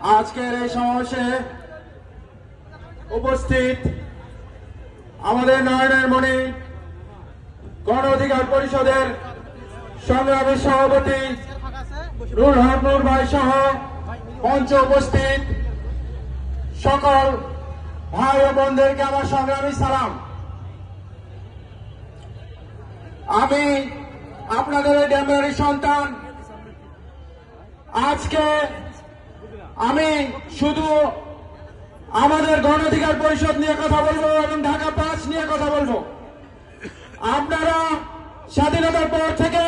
আজকের এই সমাবেশে উপস্থিত আমাদের নয়নের মণি গণ অধিকার পরিষদের সংগ্রামী সভাপতি রুহুল হক নূর ভাই সহ মঞ্চে উপস্থিত সকল ভাই ও বোনদেরকে আমার সংগ্রামী সালাম। আমি আপনাদের এই ডেমরারি সন্তান। আজকে আমি শুধু আমাদের গণ অধিকার পরিষদ নিয়ে কথা বলবো এবং ঢাকা ৫ নিয়ে কথা বলবো। আপনারা স্বাধীনতার পর থেকে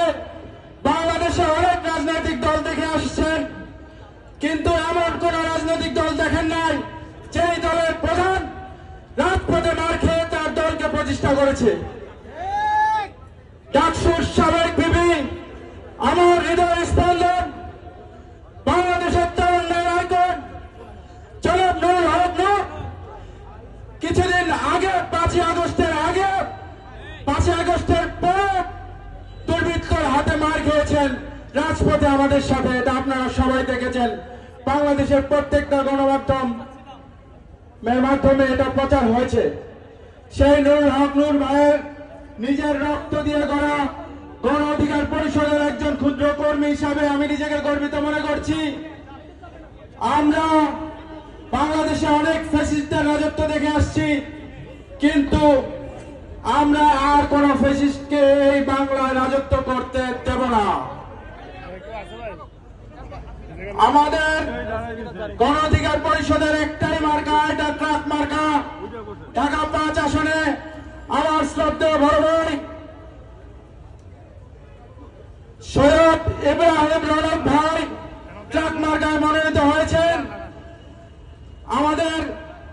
বাংলাদেশে অনেক রাজনৈতিক দল দেখে আসছেন, কিন্তু এমন কোন রাজনৈতিক দল দেখেন নাই যেই দলের প্রধান রাজপথে মার খেয়ে তার দলকে প্রতিষ্ঠা করেছে। ডাকসুর সাবেক বিবি, আমার হৃদয় স্পন্দন, বাংলাদেশের তারুণ্যের আইকন জনাব নুরুল হক নূর কিছুদিন আগে ৫ই আগস্টের পর দুর্বৃত্তর হাতে মার খেয়েছেন রাজপথে আমাদের সাথে। এটা আপনারা সবাই দেখেছেন, বাংলাদেশের প্রত্যেকটা গণমাধ্যমে এটা প্রচার হয়েছে। সেই নুরুল হক নূর ভাইয়ের নিজের রক্ত দিয়ে গড়া গণ অধিকার পরিষদের একজন ক্ষুদ্র কর্মী হিসাবে আমি নিজেকে গর্বিত মনে করছি। আমরা বাংলাদেশে অনেক ফ্যাসিস্টের রাজত্ব দেখে আসছি, কিন্তু আমরা আর কোন ফ্যাসিস্টকে এই বাংলায় রাজত্ব করতে দেব না। আমাদের গণ অধিকার পরিষদের একটাই মার্কা, এটা ট্রাক মার্কা। ঢাকা ৫ আসনে আমার শ্রদ্ধেয় বড় ভাই সৈয়দ ইব্রাহিম রনক ভাই ট্রাক মার্কায় মনোনীত হয়েছেন। আমাদের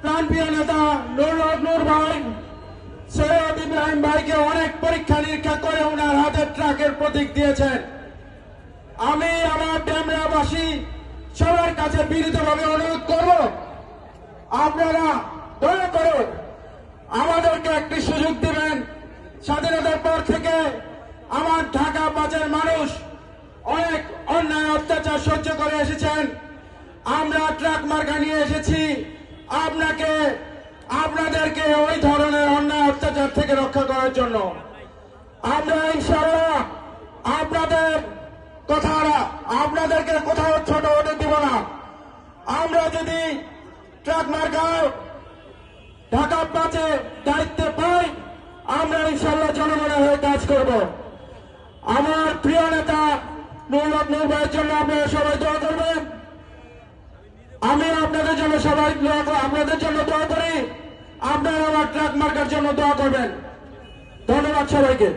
প্রাণপ্রিয় নেতা নুরুল হক নূর ভাই সৈয়দ ইব্রাহিম ভাইকে অনেক পরীক্ষা নিরীক্ষা করে ওনার হাতে ট্রাকের প্রতীক দিয়েছেন। আমি আমার ডেমরাবাসী সবার কাছে বিনীতভাবে অনুরোধ করব, আপনারা দয়া করে আমাদেরকে একটি সুযোগ দিবেন। স্বাধীনতার পর থেকে আমার ঢাকা ৫-এর মানুষ অনেক অন্যায় অত্যাচার সহ্য করে এসেছেন। আমরা ট্রাক মার্কা নিয়ে এসেছি আপনাদেরকে ওই ধরনের অন্যায় অত্যাচার থেকে রক্ষা করার জন্য। আমরা ইনশাআল্লাহ আপনাদেরকে কোথাও ছোট হতে দিব না। আমরা যদি ট্রাক মার্কায় ঢাকা ৫-এ দায়িত্বে পাই, আমরা ইনশাআল্লাহ জনগণের হয়ে কাজ করব। আমার প্রিয় নেতা নুরুল হক নূর ভাইয়ের জন্য আপনারা সবাই দোয়া করবেন। আমি আপনাদের জন্য দোয়া করি, আপনারা আমার ট্রাক মার্কার জন্য দোয়া করবেন। ধন্যবাদ সবাইকে।